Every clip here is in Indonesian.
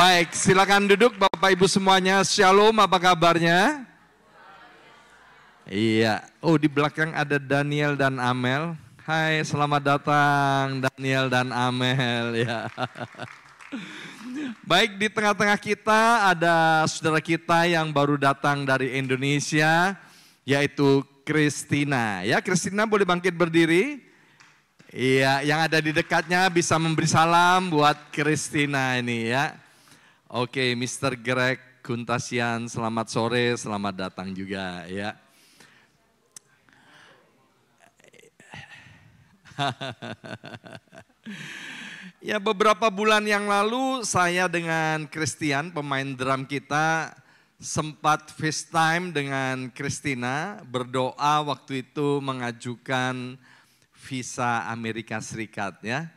Baik, silakan duduk Bapak Ibu semuanya. Shalom, apa kabarnya? Iya, oh di belakang ada Daniel dan Amel. Hai, selamat datang Daniel dan Amel ya. Baik, di tengah-tengah kita ada saudara kita yang baru datang dari Indonesia, yaitu Christina. Ya, Christina boleh bangkit berdiri? Iya, yang ada di dekatnya bisa memberi salam buat Christina ini ya. Oke, Mr. Greg Kuntasian, selamat sore, selamat datang juga ya. Ya, beberapa bulan yang lalu saya dengan Christian, pemain drum kita, sempat FaceTime dengan Christina, berdoa waktu itu mengajukan visa Amerika Serikat ya.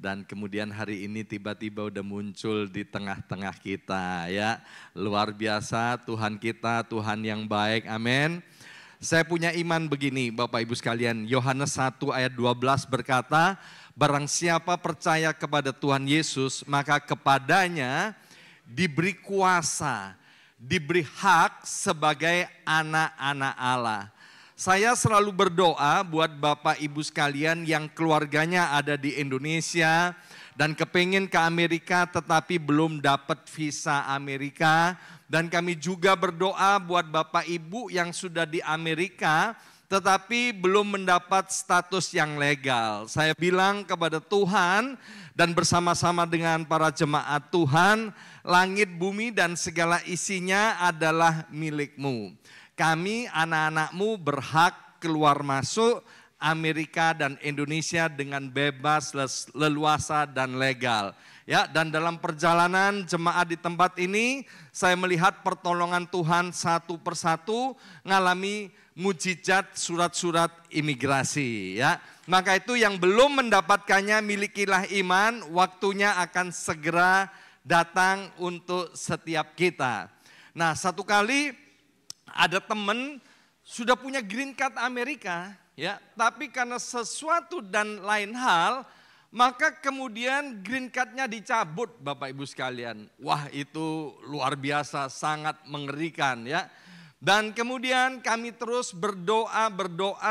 Dan kemudian hari ini tiba-tiba udah muncul di tengah-tengah kita ya. Luar biasa Tuhan kita, Tuhan yang baik, amin. Saya punya iman begini Bapak Ibu sekalian, Yohanes 1 ayat 12 berkata, barang siapa percaya kepada Tuhan Yesus, maka kepadanya diberi kuasa, diberi hak sebagai anak-anak Allah. Saya selalu berdoa buat Bapak Ibu sekalian yang keluarganya ada di Indonesia dan kepingin ke Amerika tetapi belum dapat visa Amerika. Dan kami juga berdoa buat Bapak Ibu yang sudah di Amerika tetapi belum mendapat status yang legal. Saya bilang kepada Tuhan dan bersama-sama dengan para jemaat Tuhan, langit, bumi dan segala isinya adalah milik-Mu. Kami anak-anak-Mu berhak keluar masuk Amerika dan Indonesia dengan bebas, leluasa dan legal. Ya, dan dalam perjalanan jemaat di tempat ini saya melihat pertolongan Tuhan satu persatu ngalami mujizat surat-surat imigrasi ya. Maka itu yang belum mendapatkannya milikilah iman, waktunya akan segera datang untuk setiap kita. Nah, satu kali ada teman sudah punya green card Amerika ya, tapi karena sesuatu dan lain hal maka kemudian green card-nya dicabut Bapak Ibu sekalian. Wah, itu luar biasa, sangat mengerikan ya. Dan kemudian kami terus berdoa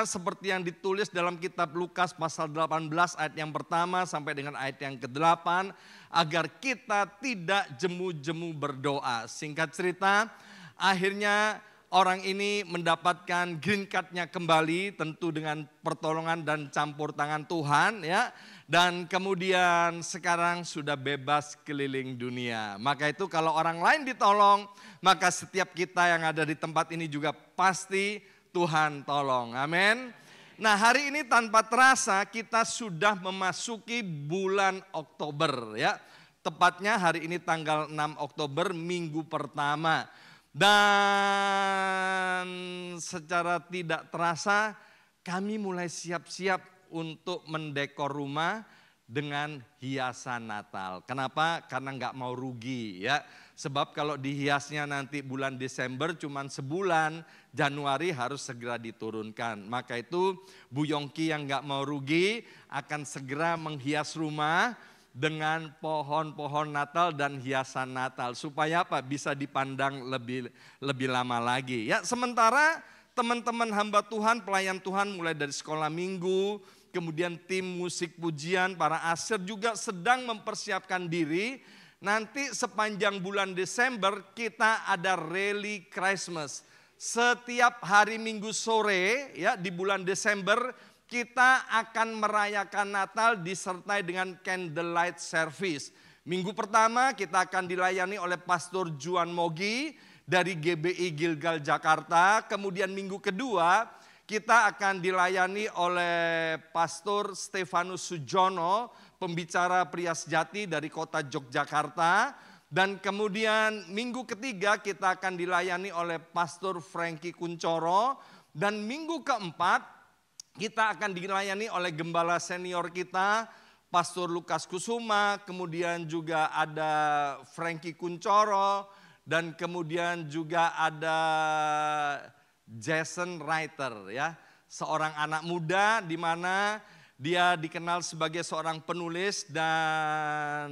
seperti yang ditulis dalam kitab Lukas pasal 18 ayat yang pertama sampai dengan ayat yang ke-8 agar kita tidak jemu-jemu berdoa. Singkat cerita, akhirnya orang ini mendapatkan green card-nya kembali tentu dengan pertolongan dan campur tangan Tuhan ya. Dan kemudian sekarang sudah bebas keliling dunia. Maka itu kalau orang lain ditolong, maka setiap kita yang ada di tempat ini juga pasti Tuhan tolong. Amin. Nah, hari ini tanpa terasa kita sudah memasuki bulan Oktober ya. Tepatnya hari ini tanggal 6 Oktober, minggu pertama. Dan secara tidak terasa kami mulai siap-siap untuk mendekor rumah dengan hiasan Natal. Kenapa? Karena nggak mau rugi ya. Sebab kalau dihiasnya nanti bulan Desember cuman sebulan, Januari harus segera diturunkan. Maka itu Bu Yongki yang nggak mau rugi akan segera menghias rumah dengan pohon-pohon Natal dan hiasan Natal. Supaya apa? Bisa dipandang lebih lama lagi. Ya, sementara teman-teman hamba Tuhan, pelayan Tuhan mulai dari sekolah minggu, kemudian tim musik pujian, para asir juga sedang mempersiapkan diri. Nanti sepanjang bulan Desember kita ada rally Christmas. Setiap hari Minggu sore ya di bulan Desember kita akan merayakan Natal disertai dengan candlelight service. Minggu pertama kita akan dilayani oleh Pastor Juan Mogi dari GBI Gilgal Jakarta. Kemudian minggu kedua kita akan dilayani oleh Pastor Stefanus Sujono, pembicara pria sejati dari kota Yogyakarta. Dan kemudian minggu ketiga kita akan dilayani oleh Pastor Frankie Kuncoro. Dan minggu keempat kita akan dilayani oleh gembala senior kita, Pastor Lukas Kusuma. Kemudian juga ada Frankie Kuncoro. Dan kemudian juga ada Jason Writer ya, seorang anak muda di mana dia dikenal sebagai seorang penulis dan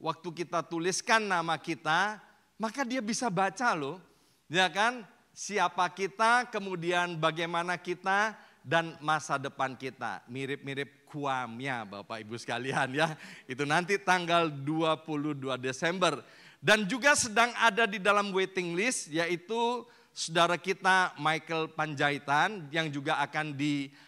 waktu kita tuliskan nama kita, maka dia bisa baca loh. Ya kan? Siapa kita, kemudian bagaimana kita, dan masa depan kita. Mirip-mirip kuamnya Bapak Ibu sekalian ya. Itu nanti tanggal 22 Desember. Dan juga sedang ada di dalam waiting list, yaitu saudara kita Michael Panjaitan yang juga akan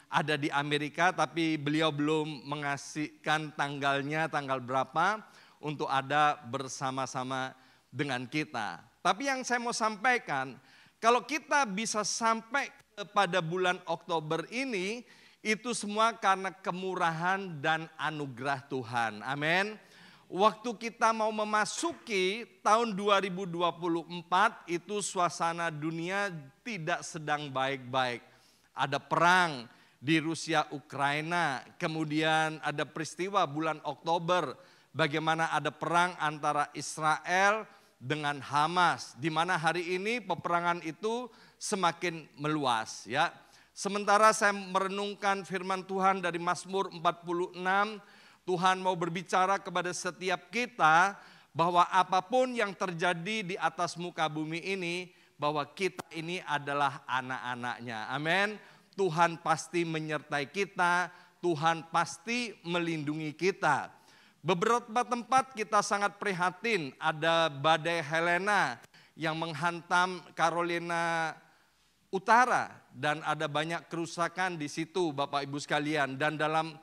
ada di Amerika, tapi beliau belum mengasihkan tanggalnya, tanggal berapa untuk ada bersama-sama dengan kita. Tapi yang saya mau sampaikan, kalau kita bisa sampai pada bulan Oktober ini, itu semua karena kemurahan dan anugerah Tuhan. Amin. Waktu kita mau memasuki tahun 2024, itu suasana dunia tidak sedang baik-baik. Ada perang di Rusia Ukraina, kemudian ada peristiwa bulan Oktober, bagaimana ada perang antara Israel dengan Hamas, di mana hari ini peperangan itu semakin meluas ya. Sementara saya merenungkan firman Tuhan dari Mazmur 46, Tuhan mau berbicara kepada setiap kita bahwa apapun yang terjadi di atas muka bumi ini, bahwa kita ini adalah anak-anaknya. Amin. Tuhan pasti menyertai kita, Tuhan pasti melindungi kita. Beberapa tempat kita sangat prihatin, ada badai Helena yang menghantam Carolina Utara dan ada banyak kerusakan di situ Bapak Ibu sekalian. Dan dalam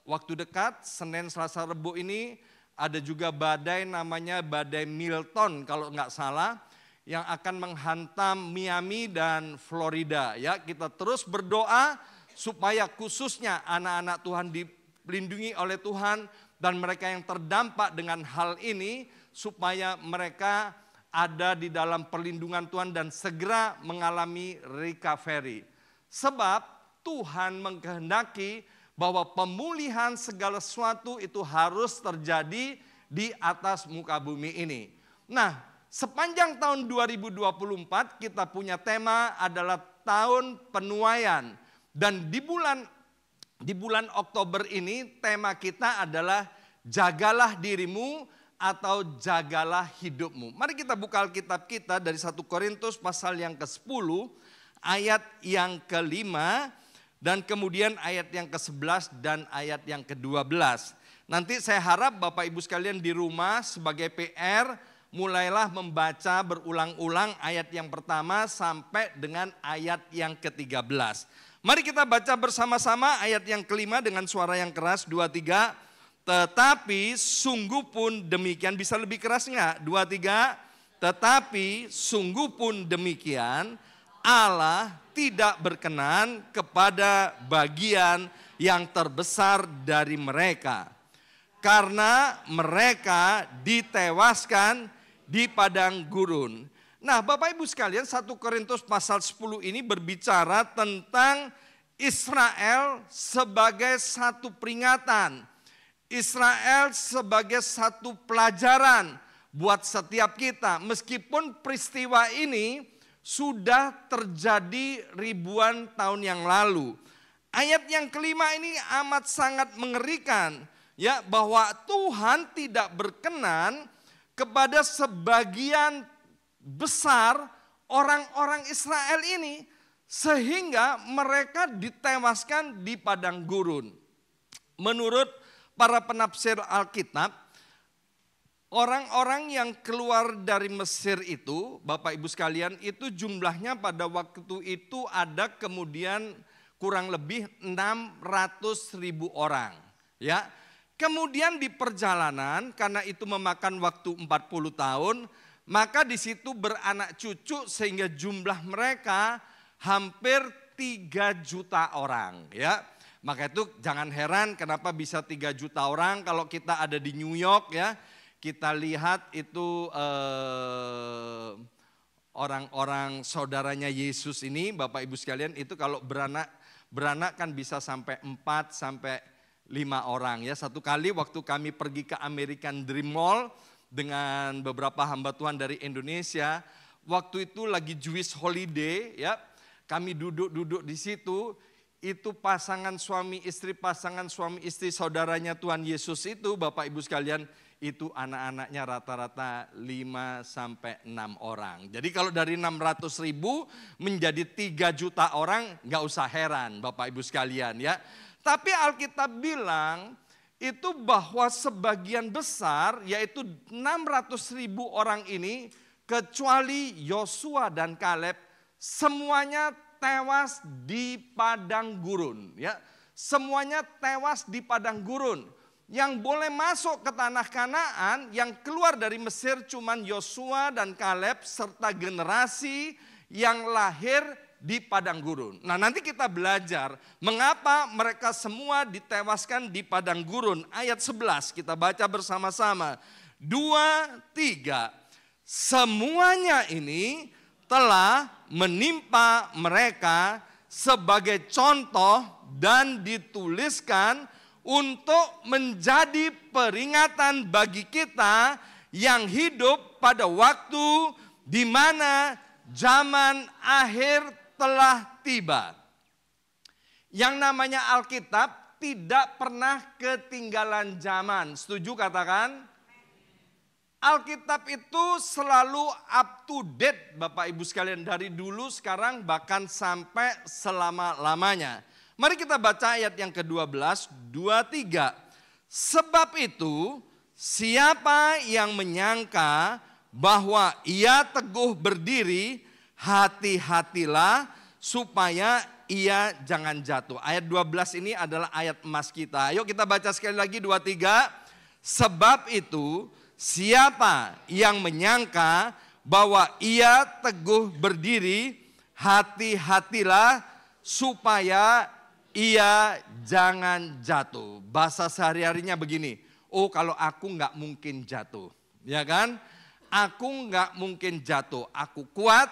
waktu dekat, Senin, Selasa, Rebu ini ada juga badai namanya badai Milton kalau nggak salah, yang akan menghantam Miami dan Florida. Ya, kita terus berdoa supaya khususnya anak-anak Tuhan dilindungi oleh Tuhan dan mereka yang terdampak dengan hal ini supaya mereka ada di dalam perlindungan Tuhan dan segera mengalami recovery. Sebab Tuhan mengkehendaki bahwa pemulihan segala sesuatu itu harus terjadi di atas muka bumi ini. Nah, sepanjang tahun 2024 kita punya tema adalah tahun penuaian. Dan di bulan Oktober ini tema kita adalah jagalah dirimu atau jagalah hidupmu. Mari kita buka Alkitab kita dari 1 Korintus pasal yang ke-10 ayat yang ke-5 dan kemudian ayat yang ke-11 dan ayat yang ke-12. Nanti saya harap Bapak Ibu sekalian di rumah sebagai PR mulailah membaca berulang-ulang ayat yang pertama sampai dengan ayat yang ke-13. Mari kita baca bersama-sama ayat yang ke-5 dengan suara yang keras, 2, 3. Tetapi sungguh pun demikian, bisa lebih keras enggak? 2, 3. Tetapi sungguh pun demikian, Allah tidak berkenan kepada bagian yang terbesar dari mereka. Karena mereka ditewaskan di padang gurun. Nah Bapak Ibu sekalian, 1 Korintus pasal 10 ini berbicara tentang Israel sebagai satu peringatan. Israel sebagai satu pelajaran buat setiap kita. Meskipun peristiwa ini sudah terjadi ribuan tahun yang lalu. Ayat yang kelima ini amat sangat mengerikan. Ya, bahwa Tuhan tidak berkenan kepada sebagian besar orang-orang Israel ini. Sehingga mereka ditewaskan di padang gurun. Menurut para penafsir Alkitab, orang-orang yang keluar dari Mesir itu, Bapak Ibu sekalian, itu jumlahnya pada waktu itu ada kemudian kurang lebih 600.000 orang. Ya, kemudian di perjalanan, karena itu memakan waktu 40 tahun, maka di situ beranak cucu sehingga jumlah mereka hampir 3 juta orang. Ya, maka itu jangan heran kenapa bisa 3 juta orang kalau kita ada di New York ya. Kita lihat itu orang-orang saudaranya Yesus ini, Bapak Ibu sekalian, itu kalau beranak kan bisa sampai 4 sampai 5 orang ya. Satu kali waktu kami pergi ke American Dream Mall dengan beberapa hamba Tuhan dari Indonesia, waktu itu lagi Jewish holiday ya. Kami duduk-duduk di situ, itu pasangan suami istri saudaranya Tuhan Yesus itu, Bapak Ibu sekalian, itu anak-anaknya rata-rata 5 sampai 6 orang. Jadi kalau dari 600.000 menjadi 3 juta orang, nggak usah heran Bapak Ibu sekalian ya. Tapi Alkitab bilang itu bahwa sebagian besar, yaitu 600.000 orang ini, kecuali Yosua dan Kaleb, semuanya tewas di padang gurun. Ya, semuanya tewas di padang gurun. Yang boleh masuk ke tanah Kanaan, yang keluar dari Mesir cuman Yosua dan Kaleb serta generasi yang lahir di padang gurun. Nah, nanti kita belajar mengapa mereka semua ditewaskan di padang gurun. Ayat 11 kita baca bersama-sama. 2, 3. Semuanya ini telah menimpa mereka sebagai contoh dan dituliskan untuk menjadi peringatan bagi kita yang hidup pada waktu di mana zaman akhir telah tiba. Yang namanya Alkitab tidak pernah ketinggalan zaman. Setuju katakan? Alkitab itu selalu up to date Bapak Ibu sekalian, dari dulu sekarang bahkan sampai selama-lamanya. Mari kita baca ayat yang ke-12, 2-3. Sebab itu siapa yang menyangka bahwa ia teguh berdiri, hati-hatilah supaya ia jangan jatuh. Ayat 12 ini adalah ayat emas kita. Ayo kita baca sekali lagi 2-3. Sebab itu siapa yang menyangka bahwa ia teguh berdiri, hati-hatilah supaya ia jangan jatuh. Bahasa sehari-harinya begini, oh kalau aku nggak mungkin jatuh, ya kan? Aku nggak mungkin jatuh, aku kuat,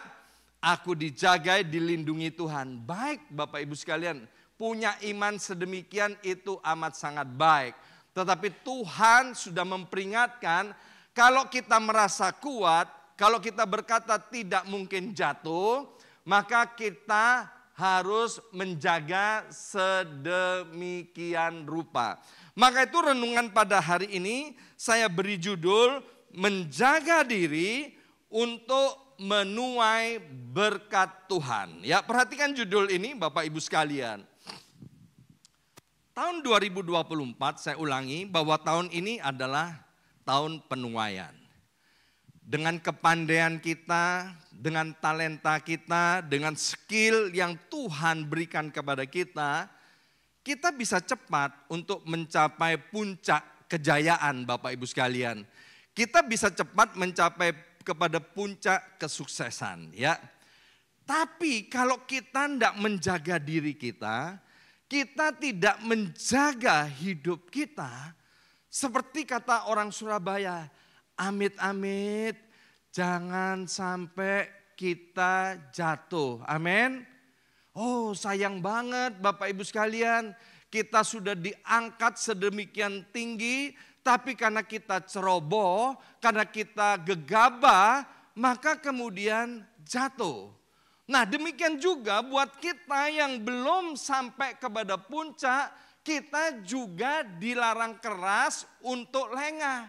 aku dijaga, dilindungi Tuhan. Baik Bapak Ibu sekalian, punya iman sedemikian itu amat sangat baik. Tetapi Tuhan sudah memperingatkan, kalau kita merasa kuat, kalau kita berkata tidak mungkin jatuh, maka kita harus menjaga sedemikian rupa. Maka itu renungan pada hari ini saya beri judul, menjaga diri untuk menuai berkat Tuhan. Ya, perhatikan judul ini Bapak Ibu sekalian. Tahun 2024, saya ulangi bahwa tahun ini adalah tahun penuaian. Dengan kepandaian kita, dengan talenta kita, dengan skill yang Tuhan berikan kepada kita bisa cepat untuk mencapai puncak kejayaan Bapak Ibu sekalian. Kita bisa cepat mencapai kepada puncak kesuksesan ya. Tapi kalau kita tidak menjaga diri kita tidak menjaga hidup kita, seperti kata orang Surabaya, amit-amit jangan sampai kita jatuh. Amin. Oh sayang banget Bapak Ibu sekalian, kita sudah diangkat sedemikian tinggi, tapi karena kita ceroboh, karena kita gegabah, maka kemudian jatuh. Nah demikian juga buat kita yang belum sampai kepada puncak, kita juga dilarang keras untuk lengah.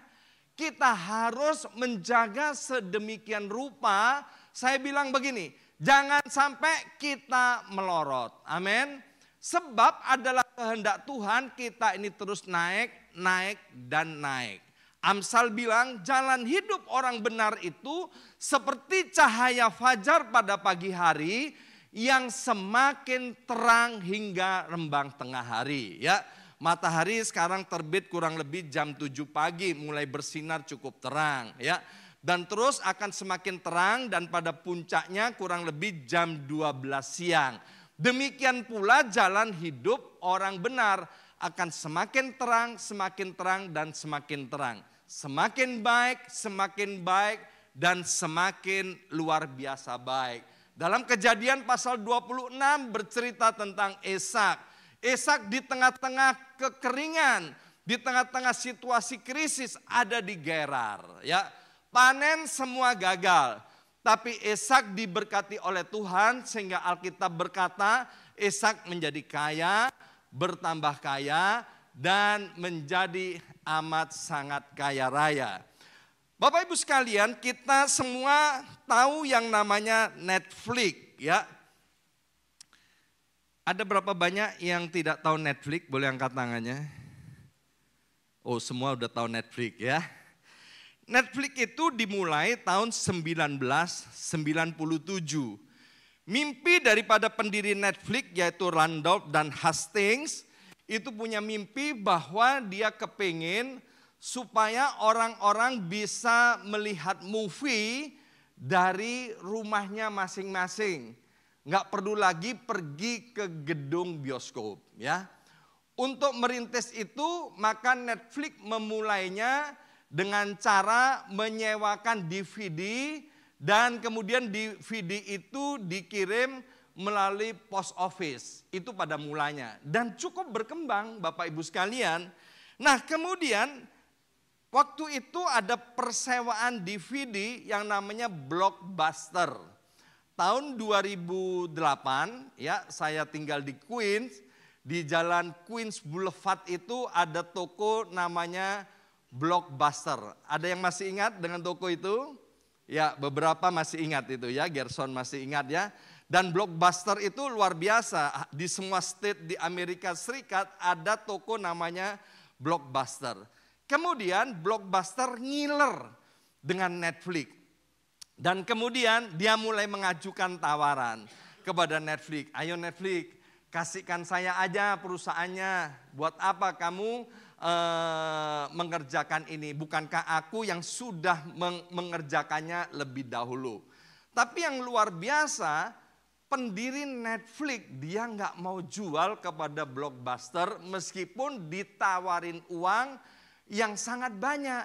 Kita harus menjaga sedemikian rupa, saya bilang begini, jangan sampai kita melorot. Amin. Sebab adalah kehendak Tuhan kita ini terus naik, naik, dan naik. Amsal bilang jalan hidup orang benar itu seperti cahaya fajar pada pagi hari yang semakin terang hingga rembang tengah hari. Ya, matahari sekarang terbit kurang lebih jam 7 pagi mulai bersinar cukup terang ya. Dan terus akan semakin terang dan pada puncaknya kurang lebih jam 12 siang. Demikian pula jalan hidup orang benar akan semakin terang, dan semakin terang. Semakin baik, dan semakin luar biasa baik. Dalam Kejadian pasal 26 bercerita tentang Ishak. Ishak di tengah-tengah kekeringan, di tengah-tengah situasi krisis ada di Gerar. Ya, panen semua gagal. Tapi Ishak diberkati oleh Tuhan sehingga Alkitab berkata Ishak menjadi kaya, bertambah kaya, dan menjadi amat sangat kaya raya. Bapak Ibu sekalian, kita semua tahu yang namanya Netflix, ya. Ada berapa banyak yang tidak tahu Netflix? Boleh angkat tangannya. Oh, semua udah tahu Netflix ya. Netflix itu dimulai tahun 1997. Mimpi daripada pendiri Netflix yaitu Randolph dan Hastings itu punya mimpi bahwa dia kepingin supaya orang-orang bisa melihat movie dari rumahnya masing-masing. Nggak perlu lagi pergi ke gedung bioskop ya. Untuk merintis itu maka Netflix memulainya dengan cara menyewakan DVD dan kemudian DVD itu dikirim melalui post office. Itu pada mulanya dan cukup berkembang Bapak Ibu sekalian. Nah kemudian waktu itu ada persewaan DVD yang namanya Blockbuster. Tahun 2008 ya saya tinggal di Queens, di jalan Queens Boulevard itu ada toko namanya Blockbuster. Ada yang masih ingat dengan toko itu? Ya beberapa masih ingat itu ya, Gerson masih ingat ya. Dan Blockbuster itu luar biasa, di semua state di Amerika Serikat ada toko namanya Blockbuster. Kemudian Blockbuster ngiler dengan Netflix. Dan kemudian dia mulai mengajukan tawaran kepada Netflix. Ayo Netflix, kasihkan saya aja perusahaannya. Buat apa kamu mengerjakan ini? Bukankah aku yang sudah mengerjakannya lebih dahulu? Tapi yang luar biasa, pendiri Netflix dia nggak mau jual kepada Blockbuster meskipun ditawarin uang yang sangat banyak.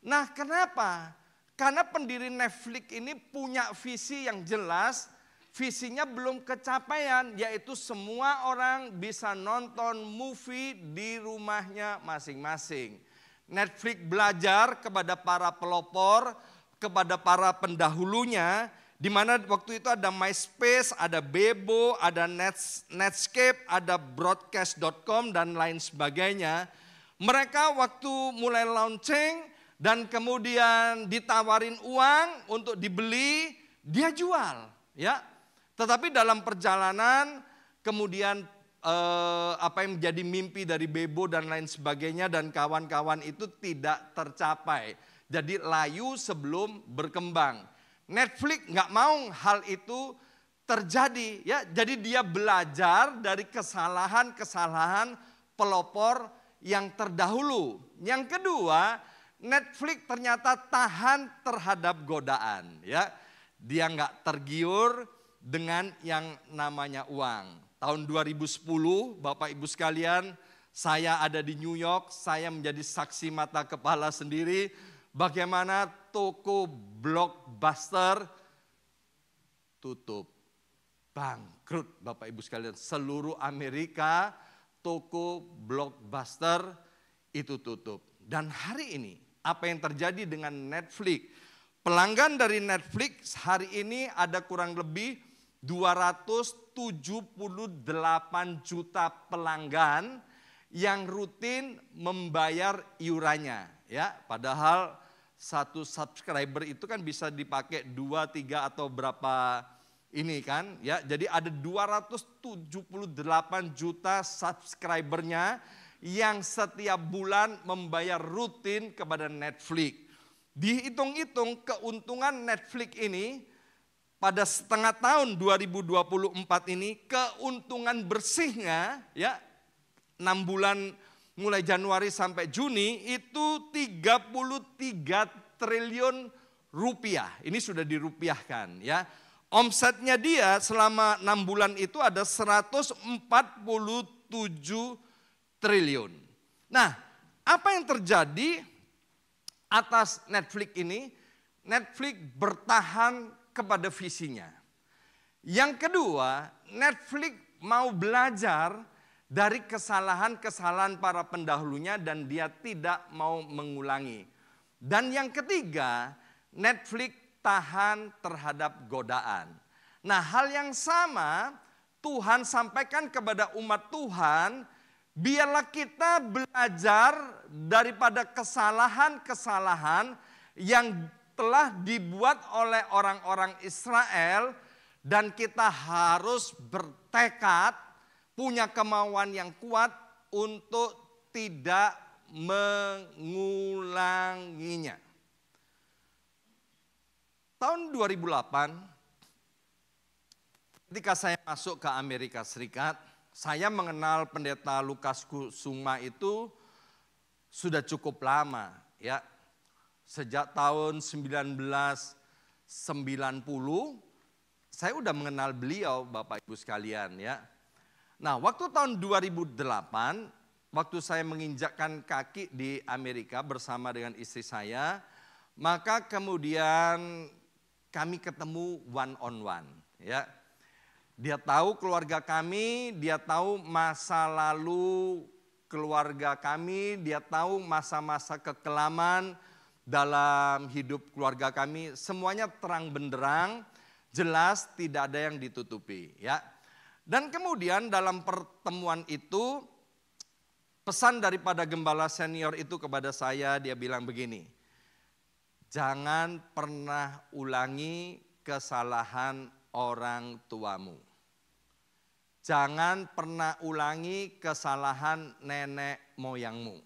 Nah kenapa? Karena pendiri Netflix ini punya visi yang jelas, visinya belum kecapaian, yaitu semua orang bisa nonton movie di rumahnya masing-masing. Netflix belajar kepada para pelopor, kepada para pendahulunya, di mana waktu itu ada MySpace, ada Bebo, ada Netscape, ada Broadcast.com dan lain sebagainya. Mereka waktu mulai launching, dan kemudian ditawarin uang untuk dibeli, dia jual, ya. Tetapi dalam perjalanan kemudian apa yang menjadi mimpi dari Bebo dan lain sebagainya dan kawan-kawan itu tidak tercapai. Jadi layu sebelum berkembang. Netflix nggak mau hal itu terjadi, ya. Jadi dia belajar dari kesalahan-kesalahan pelopor yang terdahulu. Yang kedua, Netflix ternyata tahan terhadap godaan, ya. Dia nggak tergiur dengan yang namanya uang. Tahun 2010, Bapak Ibu sekalian, saya ada di New York, saya menjadi saksi mata kepala sendiri bagaimana toko Blockbuster tutup, bangkrut Bapak Ibu sekalian. Seluruh Amerika toko Blockbuster itu tutup. Dan hari ini apa yang terjadi dengan Netflix? Pelanggan dari Netflix hari ini ada kurang lebih 278 juta pelanggan yang rutin membayar iurannya, ya. Padahal satu subscriber itu kan bisa dipakai 2, 3 atau berapa ini kan, ya. Jadi ada 278 juta subscribernya yang setiap bulan membayar rutin kepada Netflix. Dihitung-hitung keuntungan Netflix ini pada setengah tahun 2024 ini keuntungan bersihnya ya 6 bulan mulai Januari sampai Juni itu 33 triliun rupiah. Ini sudah dirupiahkan ya. Omsetnya dia selama 6 bulan itu ada 147 triliun. Nah, apa yang terjadi atas Netflix ini? Netflix bertahan kepada visinya. Yang kedua, Netflix mau belajar dari kesalahan-kesalahan para pendahulunya dan dia tidak mau mengulangi. Dan yang ketiga, Netflix tahan terhadap godaan. Nah, hal yang sama Tuhan sampaikan kepada umat Tuhan, biarlah kita belajar daripada kesalahan-kesalahan yang telah dibuat oleh orang-orang Israel, dan kita harus bertekad, punya kemauan yang kuat untuk tidak mengulanginya. Tahun 2008, ketika saya masuk ke Amerika Serikat, saya mengenal pendeta Lukas Kusuma itu sudah cukup lama, ya. Sejak tahun 1990, saya udah mengenal beliau, Bapak Ibu sekalian, ya. Nah, waktu tahun 2008, waktu saya menginjakkan kaki di Amerika bersama dengan istri saya, maka kemudian kami ketemu one on one, ya. Dia tahu keluarga kami, dia tahu masa lalu keluarga kami, dia tahu masa-masa kekelaman dalam hidup keluarga kami. Semuanya terang benderang, jelas, tidak ada yang ditutupi, ya. Dan kemudian dalam pertemuan itu, pesan daripada gembala senior itu kepada saya, dia bilang begini, jangan pernah ulangi kesalahan orang tuamu. Jangan pernah ulangi kesalahan nenek moyangmu.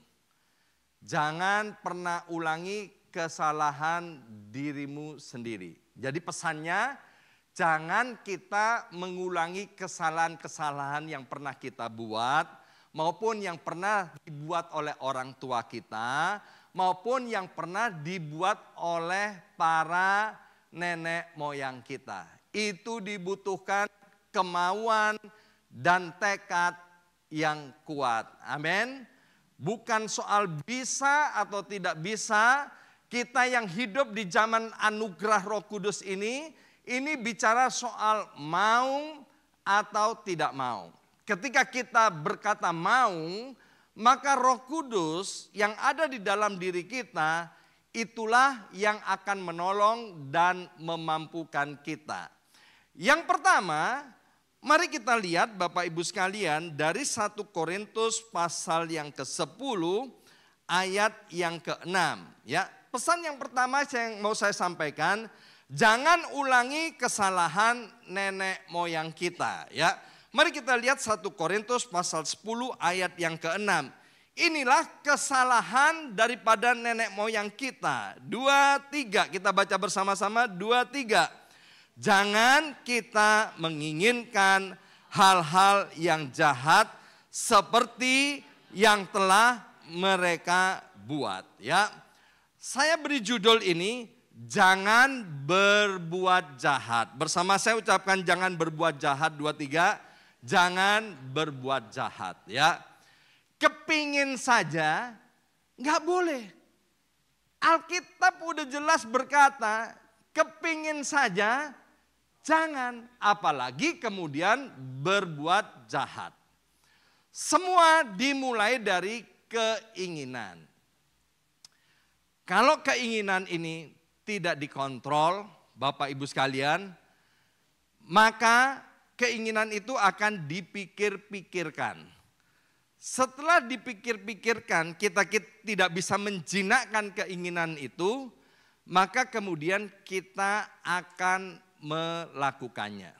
Jangan pernah ulangi kesalahan dirimu sendiri. Jadi pesannya, jangan kita mengulangi kesalahan-kesalahan yang pernah kita buat, maupun yang pernah dibuat oleh orang tua kita, maupun yang pernah dibuat oleh para nenek moyang kita. Itu dibutuhkan kemauan dan tekad yang kuat. Amin. Bukan soal bisa atau tidak bisa. Kita yang hidup di zaman anugerah Roh Kudus ini bicara soal mau atau tidak mau. Ketika kita berkata mau, maka Roh Kudus yang ada di dalam diri kita, itulah yang akan menolong dan memampukan kita. Yang pertama, mari kita lihat Bapak Ibu sekalian dari 1 Korintus pasal yang ke-10 ayat yang ke-6. Ya, pesan yang pertama yang mau saya sampaikan, jangan ulangi kesalahan nenek moyang kita. Ya, mari kita lihat 1 Korintus pasal 10 ayat yang ke-6. Inilah kesalahan daripada nenek moyang kita. 2, 3 kita baca bersama-sama, 2, 3. Jangan kita menginginkan hal-hal yang jahat seperti yang telah mereka buat. Ya, saya beri judul ini, jangan berbuat jahat. Bersama saya ucapkan jangan berbuat jahat, 2, 3. Jangan berbuat jahat. Ya, kepingin saja nggak boleh. Alkitab udah jelas berkata, kepingin saja jangan, apalagi kemudian berbuat jahat. Semua dimulai dari keinginan. Kalau keinginan ini tidak dikontrol, Bapak Ibu sekalian, maka keinginan itu akan dipikir-pikirkan. Setelah dipikir-pikirkan, kita tidak bisa menjinakkan keinginan itu, maka kemudian kita akan melakukannya.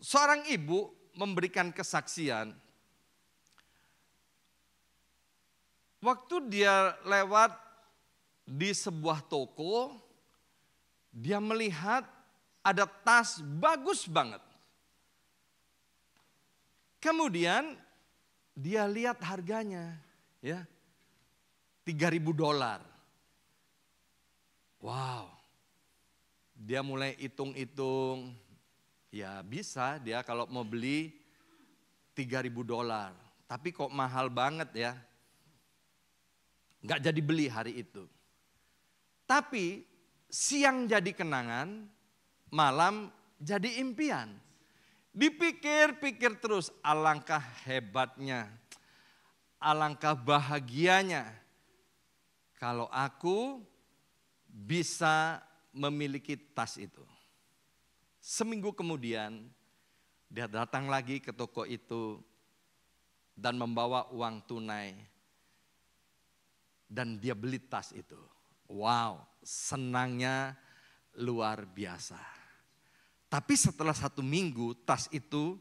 Seorang ibu memberikan kesaksian, waktu dia lewat di sebuah toko, dia melihat ada tas bagus banget. Kemudian dia lihat harganya, ya, $3.000. Wow, dia mulai hitung-hitung, ya bisa dia kalau mau beli $3.000. Tapi kok mahal banget ya, nggak jadi beli hari itu. Tapi siang jadi kenangan, malam jadi impian. Dipikir-pikir terus, alangkah hebatnya, alangkah bahagianya kalau aku bisa memiliki tas itu. Seminggu kemudian Dia datang lagi ke toko itu dan membawa uang tunai. Dan dia beli tas itu. Wow, senangnya luar biasa. Tapi setelah 1 minggu tas itu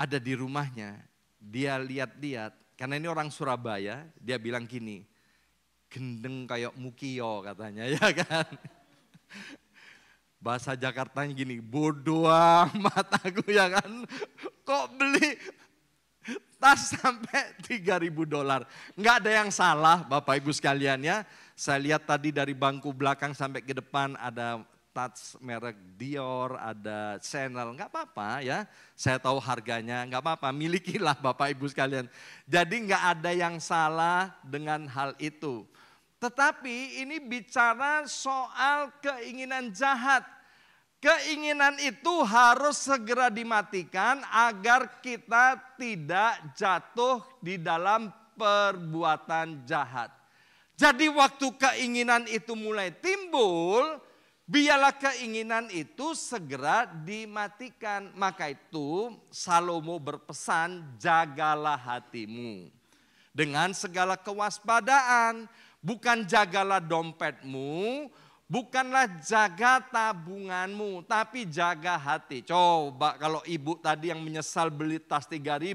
ada di rumahnya. Dia lihat-lihat, karena ini orang Surabaya, dia bilang gini, gendeng kayak Mukio katanya, ya kan. Bahasa Jakartanya gini, bodoh amat aku, ya kan. Kok beli tas sampai $3.000. Enggak ada yang salah Bapak Ibu sekalian ya. Saya lihat tadi dari bangku belakang sampai ke depan ada tas merek Dior, ada Chanel, enggak apa-apa ya. Saya tahu harganya, enggak apa-apa, milikilah Bapak Ibu sekalian. Jadi enggak ada yang salah dengan hal itu. Tetapi ini bicara soal keinginan jahat. Keinginan itu harus segera dimatikan agar kita tidak jatuh di dalam perbuatan jahat. Jadi waktu keinginan itu mulai timbul, biarlah keinginan itu segera dimatikan. Maka itu Salomo berpesan, jagalah hatimu dengan segala kewaspadaan. Bukan jagalah dompetmu, bukanlah jaga tabunganmu, tapi jaga hati. Coba kalau ibu tadi yang menyesal beli tas 3.000,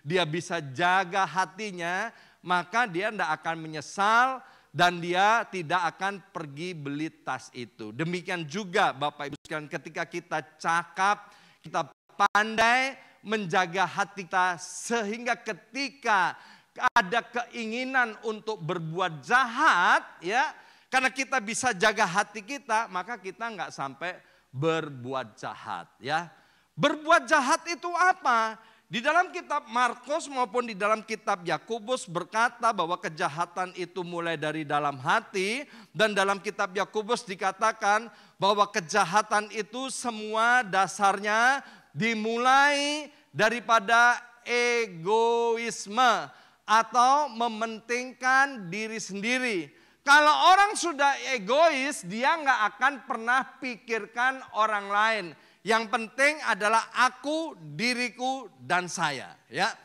dia bisa jaga hatinya, maka dia tidak akan menyesal dan dia tidak akan pergi beli tas itu. Demikian juga Bapak Ibu sekalian, ketika kita cakap, kita pandai menjaga hati kita sehingga ketika ada keinginan untuk berbuat jahat, ya, karena kita bisa jaga hati kita, maka kita nggak sampai berbuat jahat, ya. Berbuat jahat itu apa? Di dalam kitab Markus maupun di dalam kitab Yakobus berkata bahwa kejahatan itu mulai dari dalam hati, dan dalam kitab Yakobus dikatakan bahwa kejahatan itu semua dasarnya dimulai daripada egoisme atau mementingkan diri sendiri. Kalau orang sudah egois, dia nggak akan pernah pikirkan orang lain. Yang penting adalah aku, diriku, dan saya. Ya,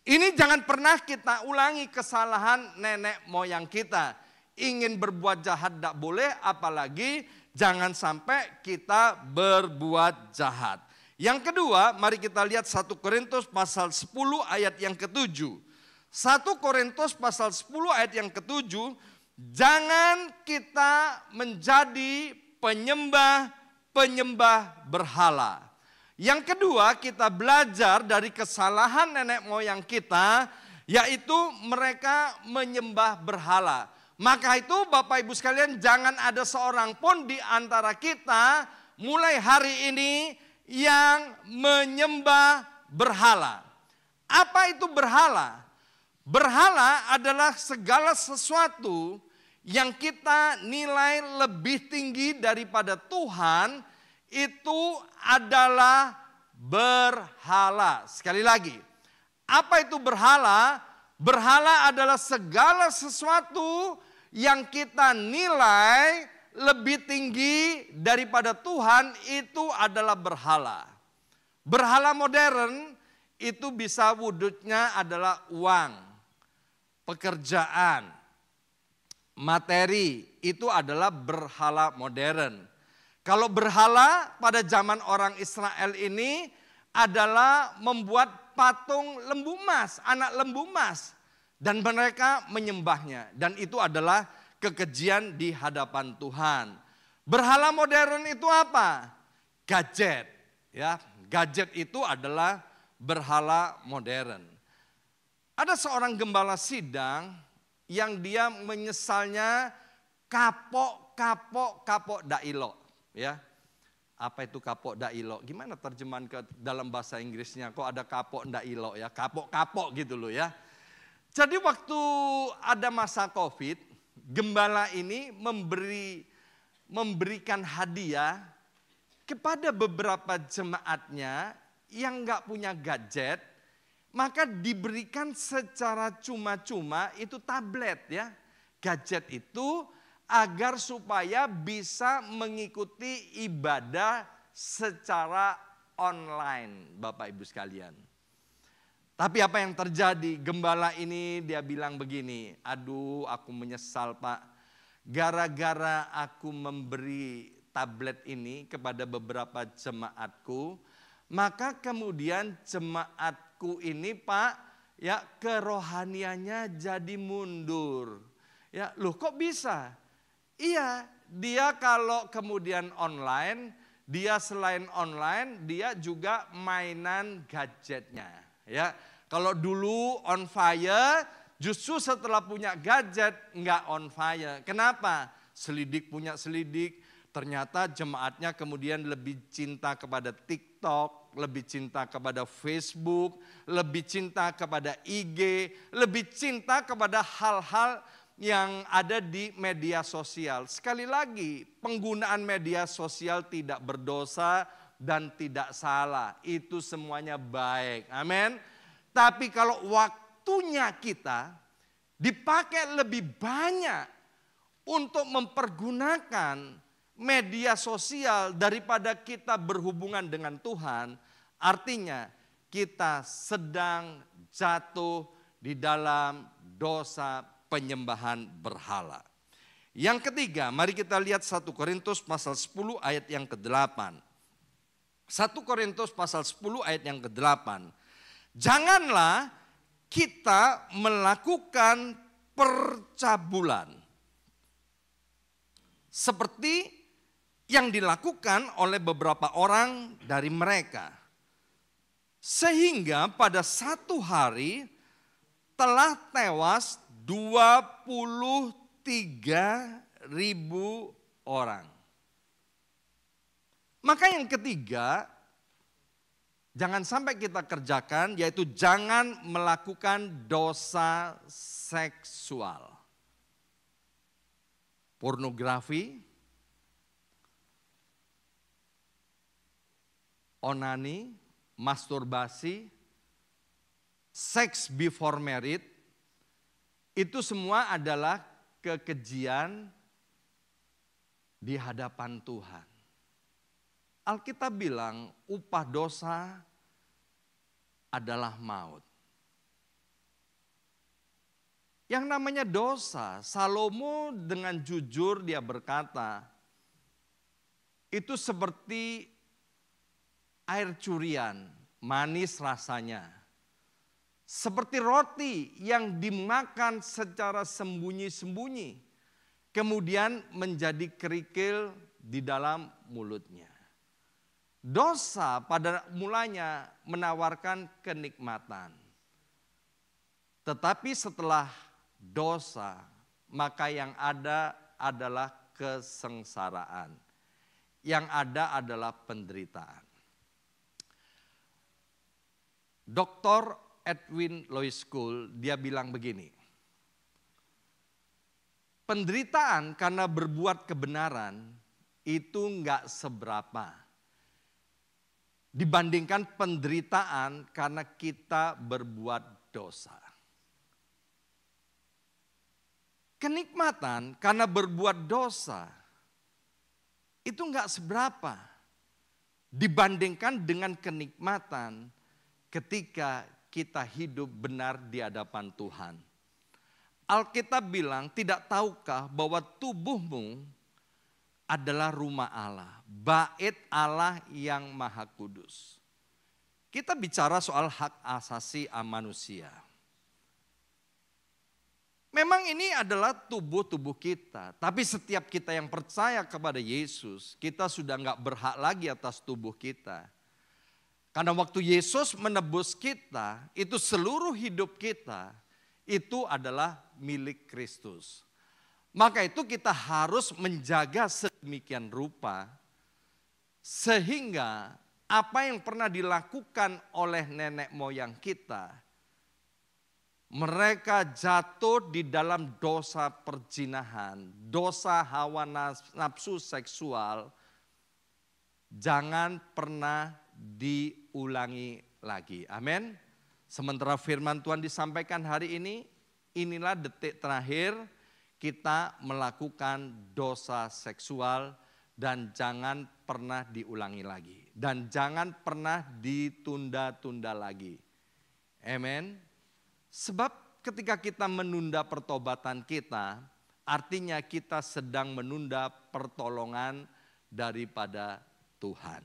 ini jangan pernah kita ulangi kesalahan nenek moyang kita. Ingin berbuat jahat tidak boleh, apalagi jangan sampai kita berbuat jahat. Yang kedua, mari kita lihat 1 Korintus pasal 10 ayat yang ke-7. 1 Korintus pasal 10 ayat yang ke-7, jangan kita menjadi penyembah berhala. Yang kedua, kita belajar dari kesalahan nenek moyang kita, yaitu mereka menyembah berhala. Maka itu Bapak Ibu sekalian, jangan ada seorang pun di antara kita mulai hari ini yang menyembah berhala. Apa itu berhala? Berhala adalah segala sesuatu yang kita nilai lebih tinggi daripada Tuhan, itu adalah berhala. Sekali lagi, apa itu berhala? Berhala adalah segala sesuatu yang kita nilai lebih tinggi daripada Tuhan, itu adalah berhala. Berhala modern itu bisa wujudnya adalah uang, pekerjaan, materi, itu adalah berhala modern. Kalau berhala pada zaman orang Israel ini adalah membuat patung lembu emas, anak lembu emas, dan mereka menyembahnya, dan itu adalah kekejian di hadapan Tuhan. Berhala modern itu apa? Gadget, ya. Gadget itu adalah berhala modern. Ada seorang gembala sidang yang dia menyesalnya kapok dailo, ya. Apa itu kapok dailo? Gimana terjemahan ke dalam bahasa Inggrisnya? Kok ada kapok dailo ya? Kapok gitu loh ya. Jadi waktu ada masa Covid, gembala ini memberikan hadiah kepada beberapa jemaatnya yang nggak punya gadget, maka diberikan secara cuma-cuma itu tablet ya. Gadget itu agar supaya bisa mengikuti ibadah secara online, Bapak Ibu sekalian. Tapi apa yang terjadi? Gembala ini dia bilang begini, aduh aku menyesal Pak, gara-gara aku memberi tablet ini kepada beberapa jemaatku, maka kemudian jemaatku ini Pak, ya kerohaniannya jadi mundur. Ya, loh kok bisa? Iya, dia kalau kemudian online, dia selain online, dia juga mainan gadgetnya. Ya, kalau dulu on fire, justru setelah punya gadget nggak on fire. Kenapa? Selidik punya selidik, ternyata jemaatnya kemudian lebih cinta kepada TikTok, lebih cinta kepada Facebook, lebih cinta kepada IG, lebih cinta kepada hal-hal yang ada di media sosial. Sekali lagi, penggunaan media sosial tidak berdosa dan tidak salah. Itu semuanya baik. Amin. Tapi kalau waktunya kita dipakai lebih banyak untuk mempergunakan media sosial daripada kita berhubungan dengan Tuhan, artinya kita sedang jatuh di dalam dosa penyembahan berhala. Yang ketiga, mari kita lihat 1 Korintus pasal 10 ayat yang ke-8. 1 Korintus pasal 10 ayat yang ke-8. Janganlah kita melakukan percabulan seperti yang dilakukan oleh beberapa orang dari mereka. Sehingga pada satu hari telah tewas 23.000 orang. Maka yang ketiga, jangan sampai kita kerjakan, yaitu jangan melakukan dosa seksual. Pornografi, onani, masturbasi, sex before married, itu semua adalah kekejian di hadapan Tuhan. Alkitab bilang upah dosa adalah maut. Yang namanya dosa, Salomo dengan jujur dia berkata, itu seperti air curian, manis rasanya. Seperti roti yang dimakan secara sembunyi-sembunyi, kemudian menjadi kerikil di dalam mulutnya. Dosa pada mulanya menawarkan kenikmatan. Tetapi setelah dosa, maka yang ada adalah kesengsaraan. Yang ada adalah penderitaan. Dr. Edwin Lois Cole, dia bilang begini. Penderitaan karena berbuat kebenaran itu enggak seberapa dibandingkan penderitaan karena kita berbuat dosa. Kenikmatan karena berbuat dosa itu enggak seberapa dibandingkan dengan kenikmatan ketika kita hidup benar di hadapan Tuhan. Alkitab bilang, tidak tahukah bahwa tubuhmu adalah rumah Allah, bait Allah yang maha kudus. Kita bicara soal hak asasi manusia. Memang ini adalah tubuh-tubuh kita, tapi setiap kita yang percaya kepada Yesus, kita sudah enggak berhak lagi atas tubuh kita. Karena waktu Yesus menebus kita, itu seluruh hidup kita, itu adalah milik Kristus. Maka itu kita harus menjaga sedemikian rupa sehingga apa yang pernah dilakukan oleh nenek moyang kita, mereka jatuh di dalam dosa perzinahan, dosa hawa nafsu seksual, jangan pernah diulangi lagi. Amin. Sementara firman Tuhan disampaikan hari ini, inilah detik terakhir kita melakukan dosa seksual dan jangan pernah diulangi lagi. dan jangan pernah ditunda-tunda lagi. Amen. Sebab ketika kita menunda pertobatan kita, artinya kita sedang menunda pertolongan daripada Tuhan.